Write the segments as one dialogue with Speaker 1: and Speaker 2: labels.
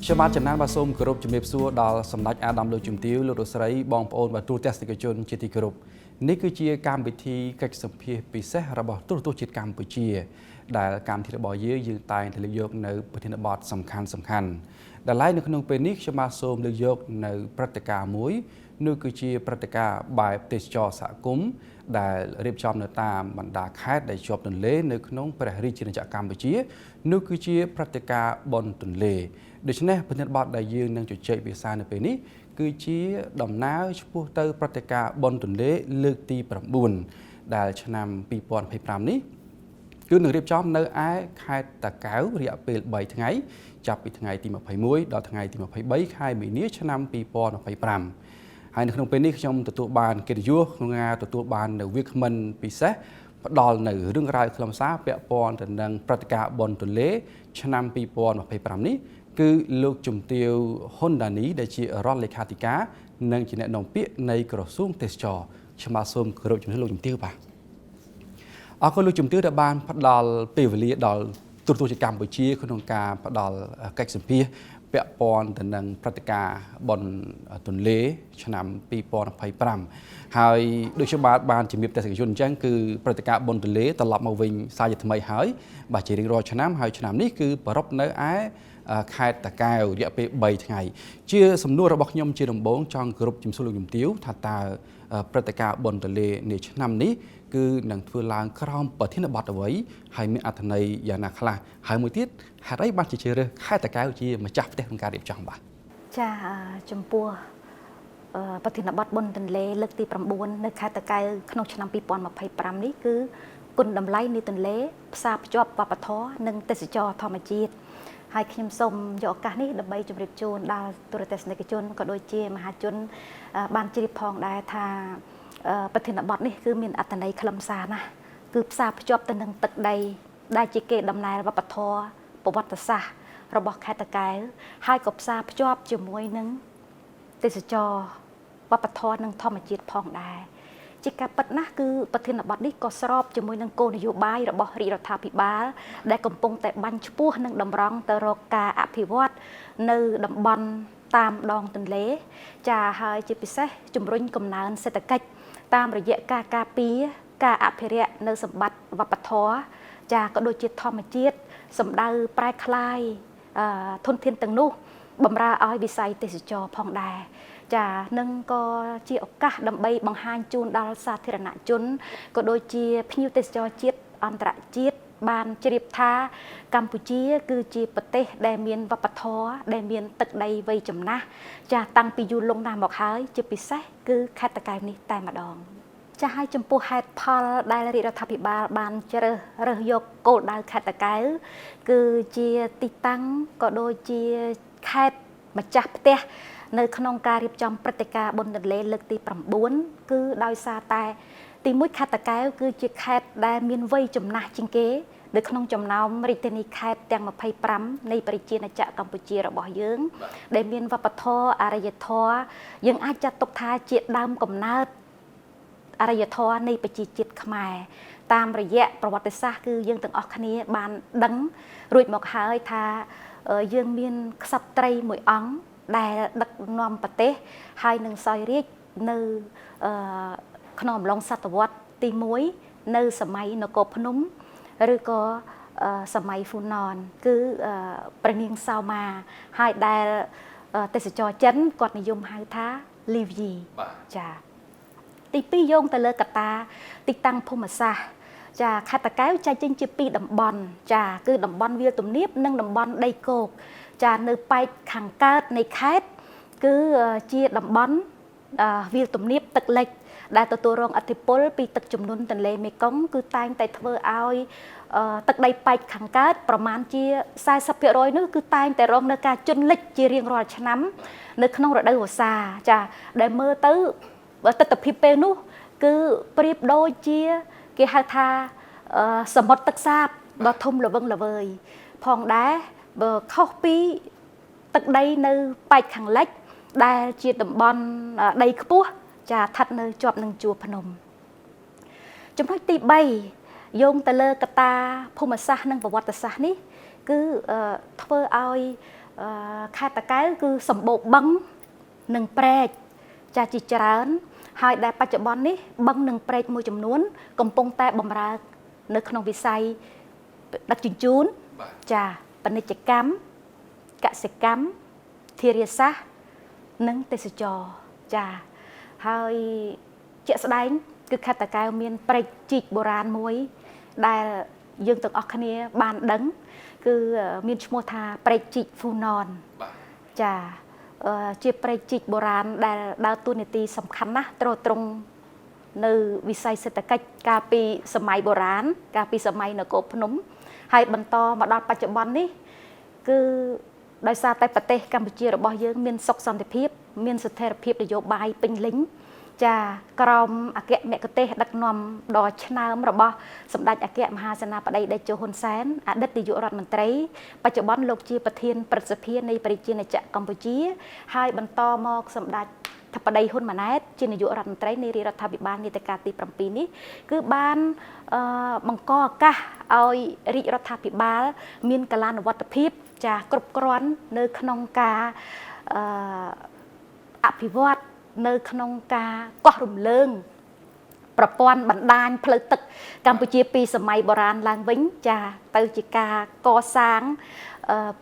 Speaker 1: ខ្ញុំបាទចំណានបាទសូមគោរពជំរាបសួរដល់សម្ដេចអាដាមលោកជំទាវលោករស្រីបងប្អូនបាទទូតទស្សនិកជនជាទីគោរពនេះគឺជាកម្មវិធីកិច្ចសម្ភាសន៍ពិសេសរបស់ទូរទស្សន៍ជាតិកម្ពុជាដែលកម្មវិធីរបស់យើងតែងតែលើកយកនៅប្រធានបទសំខាន់ដែលឡែកនៅក្នុងពេលនេះខ្ញុំបាទសូមលើកយកនៅព្រឹត្តិការណ៍មួយនោះគឺជាព្រឹត្តិការណ៍បែបទេសចរសហគមន៍ដែលរៀបចំនៅតាមបណ្ដាខេត្តដែលជាប់ទន្លេនៅក្នុងព្រះរាជាណាចក្រកម្ពុជានោះគឺជាព្រឹត្តិការណ៍បុណ្យទន្លេដូច្នេះប្រធានបទដែលយើងនឹងជជែកពិសានៅពេលនេះគឺជាដំណើរឆ្ពោះទៅព្រឹត្តិការណ៍បុណ្យទន្លេលើកទី9ដែលឆ្នាំ2025នេះគឺនឹងរៀបចំនៅឯខេត្តតាកែវរយៈពេល3ថ្ងៃចាប់ពីថ្ងៃទី21ដល់ថ្ងៃទី23ខែមីនាឆ្នាំ2025ហើយនៅក្នុងពេលនេះខ្ញុំទទួលបានកិត្តិយសក្នុងការទទួលបាននៅវាគ្មិនពិសេសផ្ដល់នៅរឿងរ៉ាវខ្លឹមសារពាក់ព័ន្ធទៅនឹងព្រឹត្តិការណ៍បុណ្យទន្លេឆ្នាំ2025នេះគឺលោកជំទាវហ៊ុនដានីដែលជារដ្ឋលេខាធិការនិងជាអ្នកនាំពាក្យនៃក្រសួងទេសចរខ្ញុំបាទសូមគោរពជំរាបលោកជំទាវបាទអរគុណលោកជំទាវដែលបានផ្ដល់ពេលវេលាដល់ទូរទស្សន៍ជាតិកម្ពុជាក្នុងការផ្ដល់កិច្ចសម្ភាសន៍ពាក់ព័ន្ធទៅនឹងព្រឹត្តិការណ៍បុណ្យទន្លេឆ្នាំ2025ហើយដូចខ្ញុំបានជំរាបទស្សនិកជនអញ្ចឹងគឺព្រឹត្តិការណ៍បុណ្យទន្លេត្រឡប់មកវិញសាជាថ្មីហើយបាទជារៀងរាល់ឆ្នាំហើយឆ្នាំនេះគឺប្រារព្ធនៅឯខេត្តតាកែវរយៈពេល3ថ្ងៃជាសំណួររបស់ខ្ញុំជាដំបូងចង់គោរពជំរាបសួរលោកជំទាវថាតើព្រឹត្តិការណ៍បុណ្យទន្លេនាឆ្នាំនេះគឺនឹងធ្វើឡើងក្រោមប្រធានបទអ្វីហើយមានអត្ថន័យយ៉ាងណាខ្លះហើយមួយទៀតហេតុអីបានជាជ្រើសរើសខេត្តតាកែវជាម្ចាស់ផ្ទះក្នុងការរៀបចំបាទ
Speaker 2: ចាចំពោះប្រធានបទបុណ្យទន្លេលើកទី9នៅខេត្តតាកែវក្នុងឆ្នាំ2025នេះគឺគុណតម្លៃនៃទន្លេផ្សារភ្ជាប់វប្បធម៌និងទេសចរធម្មជាតិហើយខ្ញុំសូមយកឱកាសនេះដើម្បីជម្រាបជូនដល់ទូរទស្សនិកជនក៏ដូចជាមហាជនបានជ្រាបផងដែរថាប្រធានបទនេះគឺមានអត្ថន័យខ្លឹមសារណាស់គឺផ្សារភ្ជាប់ទៅនឹងទឹកដីដែលជាគេដំណើរវប្បធម៌ប្រវត្តិសាស្ត្ររបស់ខេត្តតាកែវហើយក៏ផ្សារភ្ជាប់ជាមួយនឹងទេសចរវប្បធម៌និងធម្មជាតិផងដែរជាការពិតណាស់គឺប្រធានបទនេះក៏ស្របជាមួយនឹងគោលនយោបាយរបស់រាជរដ្ឋាភិបាលដែលកំពុងតែបាញ់ឆ្ពោះនិងតម្រង់ទៅរកការអភិវឌ្ឍនៅតំបន់តាមដងទន្លេចាហើយជាពិសេសជំរុញកំណើនសេដ្ឋកិច្ចតាមរយៈការការពារការអភិរក្សនៅសម្បត្តិវប្បធម៌ចាក៏ដូចជាធម្មជាតិសម្ដៅប្រែក្លាយធនធានទាំងនោះបម្រើឲ្យវិស័យទេសចរផងដែរចានឹងក៏ជាឱកាសដើម្បីបង្ហាញជូនដល់សាធារណជនក៏ដូចជាភ្ញៀវទេសចរជាតិអន្តរជាតិបានជ្រាបថាកម្ពុជាគឺជាប្រទេសដែលមានវប្បធម៌ដែលមានទឹកដីវ័យចំណាស់ចាតាំងពីយូរលង់ណាស់មកហើយជាពិសេសគឺខេត្តតាកែវនេះតែម្ដងចាហើយចំពោះហេតុផលដែលរាជរដ្ឋាភិបាលបានជ្រើសយកគោលដៅខេត្តតាកែវគឺជាទីតាំងក៏ដូចជាខេត្តម្ចាស់ផ្ទះនៅក្នុងការរៀបចំព្រឹត្តិការណ៍បុណ្យទន្លេលើកទី9គឺដោយសារតែទី1ខេត្តតាកែវគឺជាខេត្តដែលមានវ័យចំណាស់ជាងគេនៅក្នុងចំណោមរាជធានីខេត្តទាំង25នៃប្រជាណាចក្រកម្ពុជារបស់យើងដែលមានវប្បធម៌អរិយធម៌យើងអាចចាត់ទុកថាជាដើមកំណើតអរិយធម៌នៃប្រជាជាតិខ្មែរតាមរយៈប្រវត្តិសាស្ត្រគឺយើងទាំងអស់គ្នាបានដឹងរួចមកហើយថាយើងមានក្សត្រីមួយអង្គដែលដឹកនាំប្រទេសហើយនឹងសោយរាជ្យនៅក្នុងអំឡុងសតវត្សទី1នៅសម័យនគរភ្នំឬក៏សម័យហ្វូណនគឺព្រះនាងសោមាហើយដែលទេសចរចិនគាត់និយមហៅថាលីវីចាទី2យោងទៅលើកត្តាទីតាំងភូមិសាស្ត្រចាខេត្តតាកែវចែកចេញជា2តំបន់ចាគឺតំបន់វាលទំនាបនិងតំបន់ដីគោកចានៅប៉ែកខាងកើតនៃខេត្តគឺជាតំបន់វាលទំនាបទឹកលិចដែលទទួលរងឥទ្ធិពលពីទឹកជំនន់ទន្លេមេគង្គគឺតែងតែធ្វើឲ្យទឹកដីប៉ែកខាងកើតប្រមាណជា 40% នោះគឺតែងតែរងនៅការជន់លិចជារៀងរាល់ឆ្នាំនៅក្នុងរដូវវស្សាចាដែលមើលទៅទស្សនវិជ្ជាពេលនោះគឺប្រៀបដូចជាគេហៅថាសមុទ្រទឹកសាបដ៏ធំល្វឹងល្វើយផងដែរបើខុសពីទឹកដីនៅប៉ែកខាងលិចដែលជាតំបន់ដីខ្ពស់ចាស្ថិតនៅជាប់នឹងជួរភ្នំចំណុចទី3យោងទៅលើកត្តាភូមិសាស្ត្រនិងប្រវត្តិសាស្ត្រនេះគឺធ្វើឲ្យ ខេត្តតាកែវគឺសម្បូរបឹងនិងព្រែកចាជាច្រើនហើយដែលបច្ចុប្បន្ននេះបឹងនិងព្រែកមួយចំនួនកំពុងតែបម្រើនៅក្នុងវិស័យដឹកជញ្ជូនចាពាណិជ្ជកម្មកសិកម្មធារាសាស្ត្រនិងទេសចរចាហើយជាក់ស្ដែងគឺខេត្តតាកែវមានព្រែកជីកបុរាណមួយដែលយើងទាំងអស់គ្នាបានដឹងគឺមានឈ្មោះថាព្រែកជីកហ្វូណនចាជាព្រែកជីកបុរាណដែលដើរតួនាទីសំខាន់ណាស់ទ្រទ្រង់នៅវិស័យសេដ្ឋកិច្ចកាលពីសម័យបុរាណកាលពីសម័យនគរភ្នំហើយបន្តមកដល់បច្ចុប្បន្ននេះគឺដោយសារតែប្រទេសកម្ពុជារបស់យើងមានសុខសន្តិភាពមានស្ថិរភាពនយោបាយពេញលេញចាក្រមអគ្គមគ្គុទ្ទេសក៍ដឹកនាំដ៏ឆ្នើមរបស់សម្ដេចអគ្គមហាសេនាបតីតេជោហ៊ុនសែនអតីតនាយករដ្ឋមន្ត្រីបច្ចុប្បន្នលោកជាប្រធានព្រឹទ្ធសភានៃប្រជាណាចក្រកម្ពុជាហើយបន្តមកសម្ដេចធិបតីហ៊ុនម៉ាណែតជានាយករដ្ឋមន្ត្រីនៃរាជរដ្ឋាភិបាលនីតិកាលទី7នេះគឺបានបង្កឱកាសឲ្យរាជរដ្ឋាភិបាលមានកាលានុវត្តភាពចាគ្រប់គ្រាន់នៅក្នុងការអភិវឌ្ឍនៅក្នុងការកោះរំលើងប្រព័ន្ធបណ្ដាញផ្លូវទឹកកម្ពុជាពីសម័យបុរាណឡើងវិញចាទៅជាការកសាង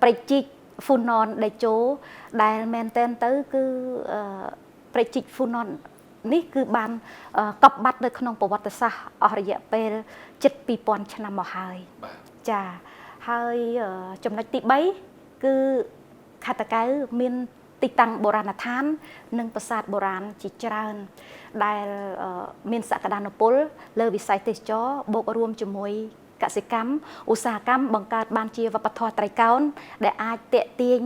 Speaker 2: ព្រែកជីកហ្វូណនដេជោដែលមែនទែនទៅគឺព្រែកជីកហ្វូណននេះគឺបានកប់បាត់នៅក្នុងប្រវត្តិសាស្ត្រអស់រយៈពេលជិត2000ឆ្នាំមកហើយចាហើយចំណុចទី3គឺខេត្តតាកែវមានទីតាំងបុរាណដ្ឋាននិងប្រាសាទបុរាណជាច្រើនដែលមានសក្តានុពលលើវិស័យទេសចរបូករួមជាមួយកសិកម្មឧស្សាហកម្មបង្កើតបានជាវប្បធម៌ត្រីកោណដែលអាចទាក់ទាញ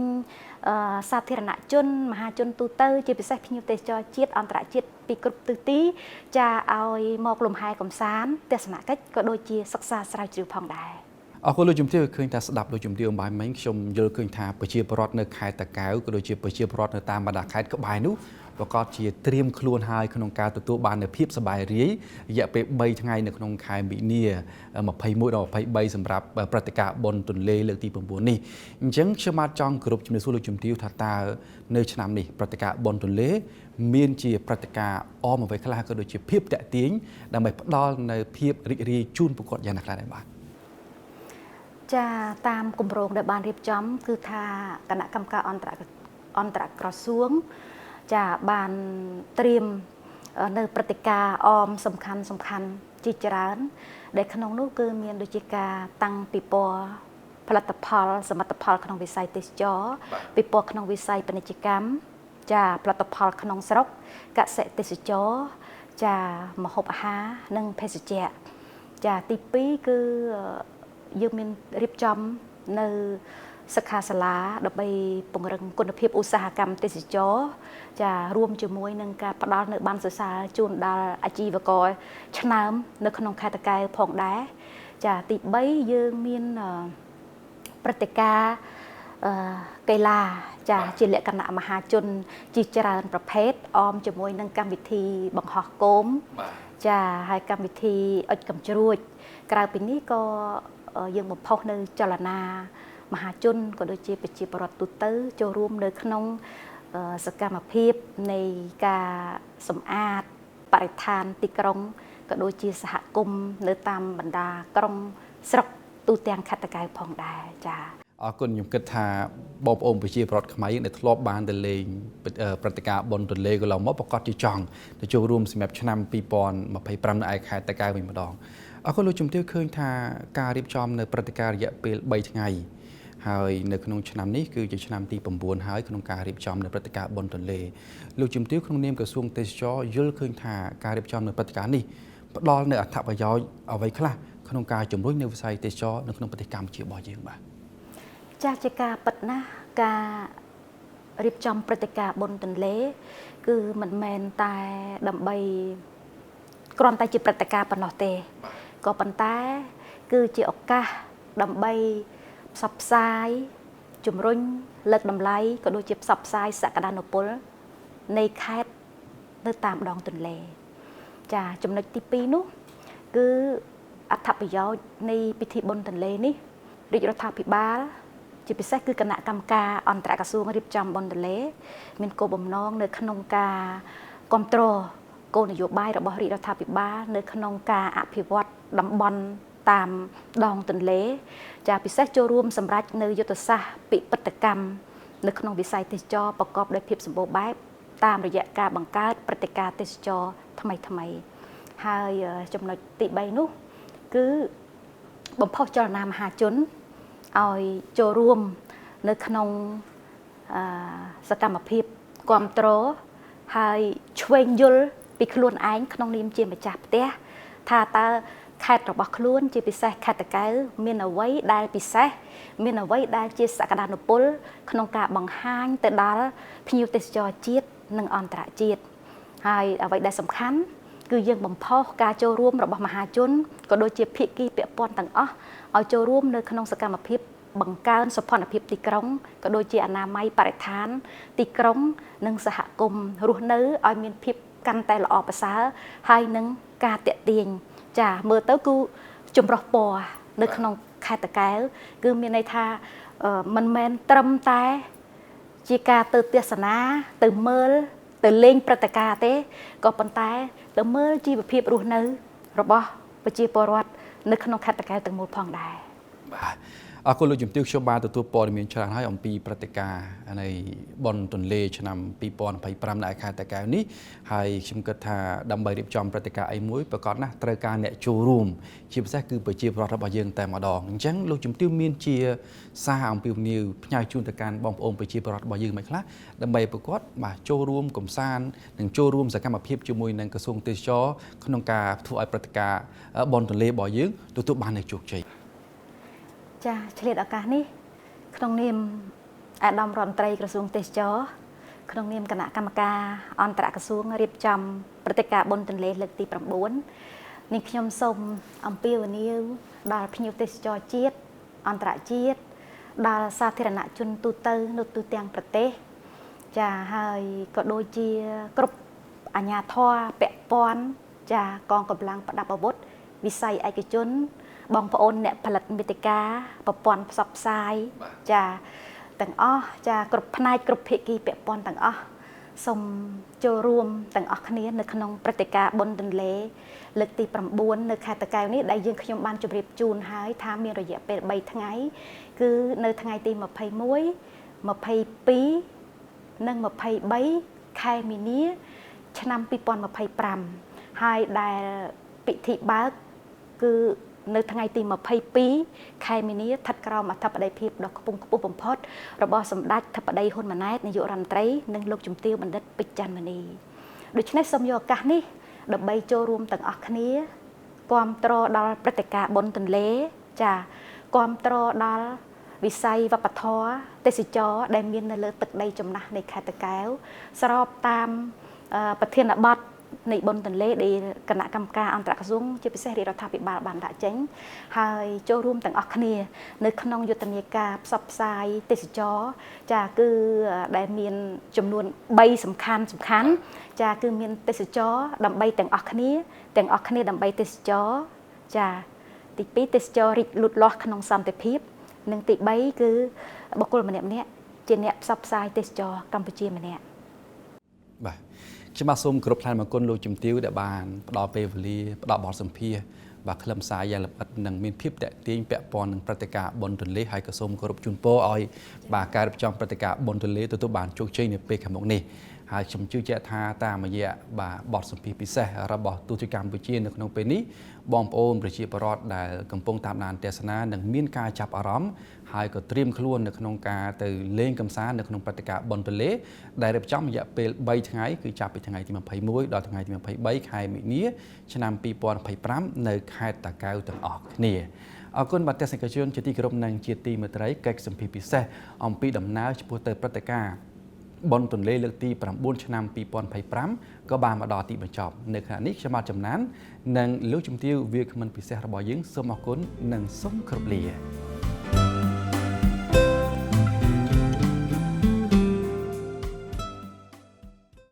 Speaker 2: សាធារណជនមហាជនទូទៅជាពិសេសភ្ញៀវទេសចរជាតិអន្តរជាតិពីគ្រប់ទិសទីចាឲ្យមកលំហែកំសាន្តទស្សនកិច្ចក៏ដូចជាសិក្សាស្រាវជ្រាវផងដែរ
Speaker 1: អរគុណលោកជំទាវឃើញថាស្ដាប់លោកជំទាវអំបញ្ញមិញខ្ញុំយល់ឃើញថាប្រជាពលរដ្ឋនៅខេត្តតាកែវក៏ដូចជាប្រជាពលរដ្ឋនៅតាមបណ្ដាខេត្តក្បែរនោះប្រកាសជាត្រៀមខ្លួនហើយក្នុងការទទួលបាននូវភាពសប្បាយរីករយៈពេល3ថ្ងៃនៅក្នុងខែមីនា21ដល់23សម្រាប់ព្រឹត្តិការណ៍បុណ្យទន្លេលើកទី9នេះអញ្ចឹងខ្ញុំបាទចង់គោរពជំរាបសួរលោកជំទាវថាតើនៅឆ្នាំនេះព្រឹត្តិការណ៍បុណ្យទន្លេមានជាព្រឹត្តិការណ៍អមអ្វីខ្លះក៏ដូចជាភាពតាក់ទាញដើម្បីផ្ដល់នូវភាពរីករាយជូនប្រកបយ៉ាងណាខ្លះដែរបាទ
Speaker 2: ចាតាមគម្រោងដែលបានរៀបចំគឺថាគណៈកម្មការអន្តរក្រសួងចាបានត្រៀមនៅព្រឹត្តិការណ៍អមសំខាន់ជាច្រើនដែលក្នុងនោះគឺមានដូចជាការតាំងពិព័រណ៍ផលិតផលសមិទ្ធផលក្នុងវិស័យទេសចរពិព័រណ៍ក្នុងវិស័យពាណិជ្ជកម្មចាផលិតផលក្នុងស្រុកកសិទេសចរចាម្ហូបអាហារនិងភេសជ្ជៈចាទី2គឺយើងមានរៀបចំនៅសិក្ខាសាលាដើម្បីពង្រឹងគុណភាពឧស្សាហកម្មទេសចរចារួមជាមួយនឹងការផ្ដល់នៅបានសរសើរជូនដល់អាជីវករឆ្នើមនៅក្នុងខេត្តតាកែវផងដែរចាទី3យើងមានព្រឹត្តិការណ៍កីឡាចាជាលក្ខណៈមហាជនជាច្រើនប្រភេទអមជាមួយនឹងកម្មវិធីបង្ហោះគោមចាហើយកម្មវិធីអុជកំជ្រួចក្រៅពីនេះក៏យើងបំផុសនៅចលនាមហាជនក៏ដូចជាប្រជាពលរដ្ឋទូទៅចូលរួមនៅក្នុងសកម្មភាពនៃការសម្អាតបរិស្ថានទីក្រុងក៏ដូចជាសហគមន៍នៅតាមបណ្ដាក្រុងស្រុកទូទាំងខេត្តតាកែវផងដែរចា
Speaker 1: អរគុណខ្ញុំគិតថាបងប្អូនប្រជាពលរដ្ឋខ្មែរយើងដែលធ្លាប់បានទៅលេងព្រឹត្តិការណ៍បុណ្យទន្លេកន្លងមកប្រកាសជាចង់ទៅចូលរួមសម្រាប់ឆ្នាំ2025នៅឯខេត្តតាកែវវិញម្ដងអរគុណលោកជំទាវឃើញថាការរៀបចំនៅព្រឹត្តិការណ៍រយៈពេល3ថ្ងៃហើយនៅក្នុងឆ្នាំនេះគឺជាឆ្នាំទី9ហើយក្នុងការរៀបចំនៅព្រឹត្តិការណ៍បុណ្យទន្លេលោកជំទាវក្នុងនាមក្រសួងទេសចរយល់ឃើញថាការរៀបចំនៅព្រឹត្តិការណ៍នេះផ្ដល់នូវអត្ថប្រយោជន៍អ្វីខ្លះក្នុងការជំរុញនៅវិស័យទេសចរនៅក្នុងប្រទេសកម្ពុជារបស់យើងបាទ
Speaker 2: ចាស់ជាការពិតណាស់ការរៀបចំព្រឹត្តិការណ៍បុណ្យទន្លេគឺមិនមែនតែដើម្បីគ្រាន់តែជាព្រឹត្តិការណ៍ប៉ុណ្ណោះទេក៏ប៉ុន្តែគឺជាឱកាសដើម្បីផ្សព្វផ្សាយជំរុញលើកតម្លៃក៏ដូចជាផ្សព្វផ្សាយសក្តានុពលនៃខេត្តនៅតាមដងទន្លេចាចំណុចទី2នោះគឺអត្ថប្រយោជន៍នៃពិធីបុណ្យទន្លេនេះរាជរដ្ឋាភិបាល ជាពិសេសគឺគណៈកម្មការអន្តរក្រសួងរៀបចំបនទន្លេមានគោលបំណងនៅក្នុងការគ្រប់គ្រងគោលនយោបាយរបស់រាជរដ្ឋាភិបាលនៅក្នុងការអភិវឌ្ឍតំបន់តាមដងទន្លេចាពិសេសចូលរួមសម្រាប់នៅយុទ្ធសាស្ត្រពិពិធកម្មនៅក្នុងវិស័យទេសចរប្រកបដោយភាពសម្បូរបែបតាមរយៈការបង្កើតព្រឹត្តិការណ៍ទេសចរថ្មីហើយចំណុចទី3នោះគឺបំផុសចលនាមហាជនឲ្យចូលរួមនៅក្នុងសកម្មភាពគ្រប់គ្រងហើយឆ្វេងយល់ពីខ្លួនឯងក្នុងនាមជាម្ចាស់ផ្ទះថាតើខេត្តរបស់ខ្លួនជាពិសេសខេត្តតាកែវមានអ្វីដែលពិសេសមានអ្វីដែលជាសក្តានុពលក្នុងការបង្ហាញទៅដល់ភ្ញៀវទេសចរជាតិនិងអន្តរជាតិហើយអ្វីដែលសំខាន់គឺយើងបំផុសការចូលរួមរបស់មហាជនក៏ដូចជាភាគីពាក់ព័ន្ធទាំងអស់ឲ្យចូលរួមនៅក្នុងសកម្មភាពបង្កើនសោភ័ណភាពទីក្រុងក៏ដូចជាអនាម័យបរិស្ថានទីក្រុងនិងសហគមន៍រស់នៅឲ្យមានភាពកាន់តែល្អប្រសើរហើយនឹងការតាក់ទាញចាមើលទៅគឺចម្រុះពណ៌នៅក្នុងខេត្តតាកែវគឺមានន័យថាមិនមែនត្រឹមតែជាការទៅទស្សនាទៅមើលទៅលេងព្រឹត្តិការណ៍ទេក៏ប៉ុន្តែទៅមើលជីវភាពរស់នៅរបស់ប្រជាពលរដ្ឋនៅក្នុងខេត្តតាកែវទាំងមូលផងដែរ
Speaker 1: បាទអរគុណលោកជំទាវខ្ញុំបានទទួលព័ត៌មានច្រើនហើយអំពីព្រឹត្តិការណ៍នៃបុណ្យទន្លេឆ្នាំ2025នៅខេត្តតាកែវនេះហើយខ្ញុំគិតថាដើម្បីរៀបចំព្រឹត្តិការណ៍អីមួយប្រកបណាស់ត្រូវការអ្នកចូលរួមជាពិសេសគឺប្រជាពលរដ្ឋរបស់យើងតែម្ដងអញ្ចឹងលោកជំទាវមានជាសារអំពីនីវផ្ញើជូនទៅកាន់បងប្អូនប្រជាពលរដ្ឋរបស់យើងមិនខ្លះដើម្បីប្រកបបាទចូលរួមកំសាន្តនិងចូលរួមសកម្មភាពជាមួយនឹងក្រសួងទេសចរក្នុងការធ្វើឲ្យព្រឹត្តិការណ៍បុណ្យទន្លេរបស់យើងទទួលបាននូវជោគជ័យ
Speaker 2: ចាឆ្លៀតឱកាសនេះក្នុងនាមអាដាមរដ្ឋមន្ត្រីក្រសួងទេសចរក្នុងនាមគណៈកម្មការអន្តរក្រសួងរៀបចំព្រឹត្តិការណ៍បុណ្យទន្លេលើកទី9នេះខ្ញុំសូមអំពាវនាវដល់ភ្ញៀវទេសចរជាតិអន្តរជាតិដល់សាធារណជនទូទៅនៅទូទាំងប្រទេសចាហើយក៏ដូចជាគ្រប់អាជ្ញាធរពាក់ព័ន្ធចាកងកម្លាំងប្រដាប់អាវុធវិស័យឯកជនបងប្អូនអ្នកផលិតមាតិកាប្រព័ន្ធផ្សព្វផ្សាយចាទាំងអស់ចាគ្រប់ផ្នែកគ្រប់ភាគីពាក់ព័ន្ធទាំងអស់សូមចូលរួមទាំងអស់គ្នានៅក្នុងព្រឹត្តិការណ៍បុណ្យទន្លេលើកទី9នៅខេត្តតាកែវនេះដែលយើងខ្ញុំបានជម្រាបជូនហើយថាមានរយៈពេល3ថ្ងៃគឺនៅថ្ងៃទី21 22និង23ខែមីនាឆ្នាំ2025ហើយដែលពិធីបើកគឺនៅថ្ងៃទី22ខែមីនាស្ថិតក្រោមអធិបតីភាពដ៏ខ្ពង់ខ្ពស់បំផុតរបស់សម្ដេចធិបតីហ៊ុនម៉ាណែតនាយករដ្ឋមន្ត្រីនិងលោកជំទាវបណ្ឌិតពេជ្រច័ន្ទមនីដូច្នេះសូមយកឱកាសនេះដើម្បីចូលរួមទាំងអស់គ្នាគាំទ្រដល់ព្រឹត្តិការណ៍បុណ្យទន្លេចាគាំទ្រដល់វិស័យវប្បធម៌ទេសចរដែលមាននៅលើទឹកដីចំណាស់នៃខេត្តតាកែវស្របតាមប្រធានបទនៃបុណ្យទន្លេដែលគណៈកម្មការអន្តរក្រសួងជាពិសេសរាជរដ្ឋាភិបាលបានដាក់ចេញហើយចូលរួមទាំងអស់គ្នានៅក្នុងយុទ្ធនាការផ្សព្វផ្សាយទេសចរចាគឺដែលមានចំនួន3សំខាន់ចាគឺមានទេសចរដើម្បីទាំងអស់គ្នាដើម្បីទេសចរចាទី2ទេសចររីកលូតលាស់ក្នុងសន្តិភាពនិងទី3គឺបុគ្គលម្នាក់ជាអ្នកផ្សព្វផ្សាយទេសចរកម្ពុជាម្នាក់
Speaker 1: បាទខ្ញុំបាទសូមគោរពថ្លែងអំណរគុណលោកជំទាវដែលបានផ្ដល់ពេលវេលាផ្ដល់បទសម្ភាសន៍បាទខ្លឹមសារយ៉ាងលម្អិតនិងមានភាពតាក់ទាញពាក់ព័ន្ធនឹងព្រឹត្តិការណ៍បុណ្យទន្លេហើយក៏សូមគោរពជូនពរឲ្យបាទការរៀបចំព្រឹត្តិការណ៍បុណ្យទន្លេទទួលបានជោគជ័យនៅពេលខាងមុខនេះហើយខ្ញុំជឿជាក់ថាតាមរយៈបាទបទសម្ភាសន៍ពិសេសរបស់ទូតកម្ពុជានៅក្នុងពេលនេះបងប្អូនប្រជាពលរដ្ឋដែលកំពុងតាមដានទស្សនានឹងមានការចាប់អារម្មណ៍ហើយក៏ត្រៀមខ្លួននៅក្នុងការទៅលេងកម្សាន្តនៅក្នុងព្រឹត្តិការណ៍បុណ្យទន្លេដែលរៀបចំរយៈពេល3ថ្ងៃគឺចាប់ពីថ្ងៃទី21ដល់ថ្ងៃទី23ខែមីនាឆ្នាំ2025នៅខេត្តតាកែវទាំងអស់គ្នាអរគុណបាទទស្សនិកជនជាទីគោរពនិងជាទីមេត្រីកិច្ចសម្ភាសន៍ពិសេសអំពីដំណើរឆ្ពោះទៅព្រឹត្តិការណ៍បុណ្យទន្លេលើកទី9ឆ្នាំ2025ក៏បានមកដល់ទីបញ្ចប់នៅខណៈនេះខ្ញុំបាទចំណាននិងលោកជំទាវវាគ្មិនពិសេសរបស់យើងសូមអរគុណនិងសូមគោរពលា